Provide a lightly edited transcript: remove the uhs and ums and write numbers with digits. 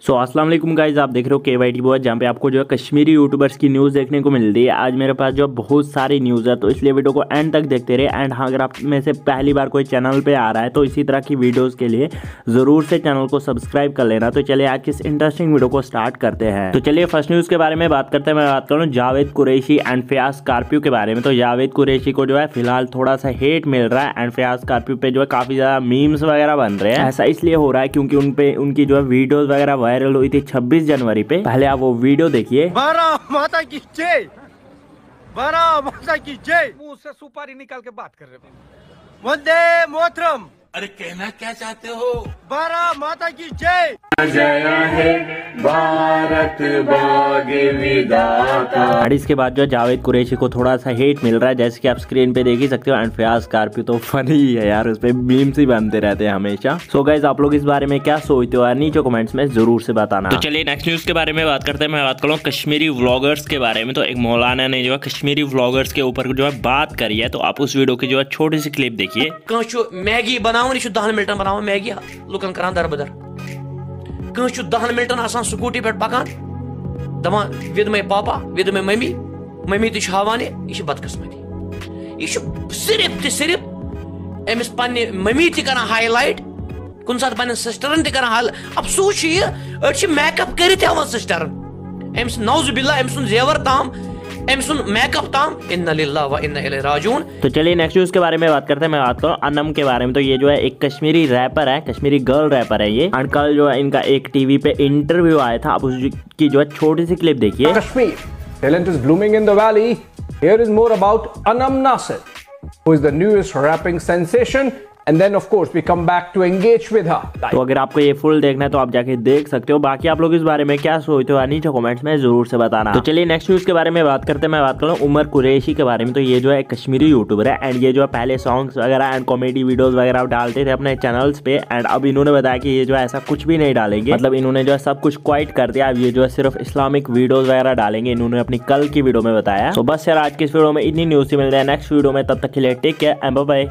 अस्सलाम वालेकुम गाइस, आप देख रहे हो KYT बॉय, जहाँ पे आपको जो है कश्मीरी यूट्यूबर्स की न्यूज़ देखने को मिल रही है। आज मेरे पास जो बहुत सारी न्यूज़ है, तो इसलिए वीडियो को एंड तक देखते रहे। एंड हाँ, अगर आप में से पहली बार कोई चैनल पे आ रहा है तो इसी तरह की वीडियोज़ के लिए ज़रूर से चैनल को सब्सक्राइब कर लेना। तो चलिए आज किस इंटरेस्टिंग वीडियो को स्टार्ट करते हैं। तो चलिए फर्स्ट न्यूज़ के बारे में बात करते हैं। मैं बात करूँ जावेद कुरैशी एंड फयाज स्कॉर्पियो के बारे में। तो जावेद कुरैशी को जो है फिलहाल थोड़ा सा हेट मिल रहा है एंड फयाज स्कॉर्पियो पे जो है काफ़ी ज़्यादा मीम्स वगैरह बन रहे हैं। ऐसा इसलिए हो रहा है क्योंकि उनकी जो है वीडियोज़ वगैरह वायरल हुई थी 26 जनवरी पे। पहले आप वो वीडियो देखिए। माता की जय, माता की जय। मुंह से सुपारी निकाल के बात कर रहे हैं। वंदे मातरम। अरे कहना क्या चाहते हो? माता की जय। जय है भारत भाग्य विधाता। और इसके बाद जो जावेद कुरैशी को थोड़ा सा हेट मिल रहा है, जैसे कि आप स्क्रीन पे देख ही सकते हो। एंड फयाज स्कॉर्पियो तो फनी ही है यार, उस पे मीम्स ही बनते रहते हैं हमेशा। सो गाइस, आप लोग इस बारे में क्या सोचते हो यार, नीचे कमेंट्स में जरूर से बताना। तो चलिए नेक्स्ट न्यूज के बारे में बात करते हैं। मैं बात करूँ कश्मीरी व्लॉगर्स के बारे में। तो एक मौलाना ने जो है कश्मीरी व्लॉगर्स के ऊपर जो है बात करी है, तो आप उस वीडियो की जो है छोटी सी क्लिप देखिए। मैगी बनाओ 10 मिनटन बनाओ मैगी, लुकन करान दरबदर। 10 मिनटन आसान स्कूटी पे पकान, दपान विद मे पापा विद मे मम्मी तो हावान यह बदकिस्मती। यह सिर्फ अमिस पन्ने मम्मी तक हाईलाइट, कुन सात पन्न सिस्टरन तक हाईलाइट। अफसोस अड़ मेकअप कर सिस्टरन, अमिस नौजुबिल्ला अमिस जेवर ताम, मेकअप ताम। इन्ना लिल्लाह व इन्ना इलैहि राजिऊन। तो चलिए नेक्स्ट न्यूज के बारे में बात करते हैं। मैं बात करूँ अनम के बारे में। तो ये जो है एक कश्मीरी रैपर है, कश्मीरी गर्ल रैपर है ये। एंड कल जो है इनका एक टीवी पे इंटरव्यू आया था, आप उसकी जो है छोटी सी क्लिप देखिए। Kashmir, talent is blooming in the valley. Here is more about Anam Nasir, who is the newest rapping sensation. And then of course we come back to engage with her. तो अगर आपको ये full देखना है तो आप जाके देख सकते हो। बाकी आप लोग इस बारे में क्या सोचते हो नीचे कमेंट्स में जरूर से बताना। तो चलिए नेक्स्ट न्यूज के बारे में बात करते हैं। मैं बात करूँ उमर कुरैशी के बारे में। तो ये जो है कश्मीरी यूट्यूबर है एंड ये जो है पहले सॉन्ग्स वगैरह एंड कॉमेडी वीडियोस वगैरह डालते थे अपने चैनल्स पे। एंड अब इन्होंने बताया कि ये जो है ऐसा कुछ भी नहीं डालेंगे, मतलब इन्होंने जो है सब कुछ क्वाइट कर दिया। अब ये जो है सिर्फ इस्लामिक वीडियोज वगैरह डालेंगे, इन्होंने अपनी कल की वीडियो में बताया। तो बस यार आज की इस वीडियो में इतनी न्यूज से मिलते हैं नेक्स्ट वीडियो में, तब तक के लिए take care and bye bye.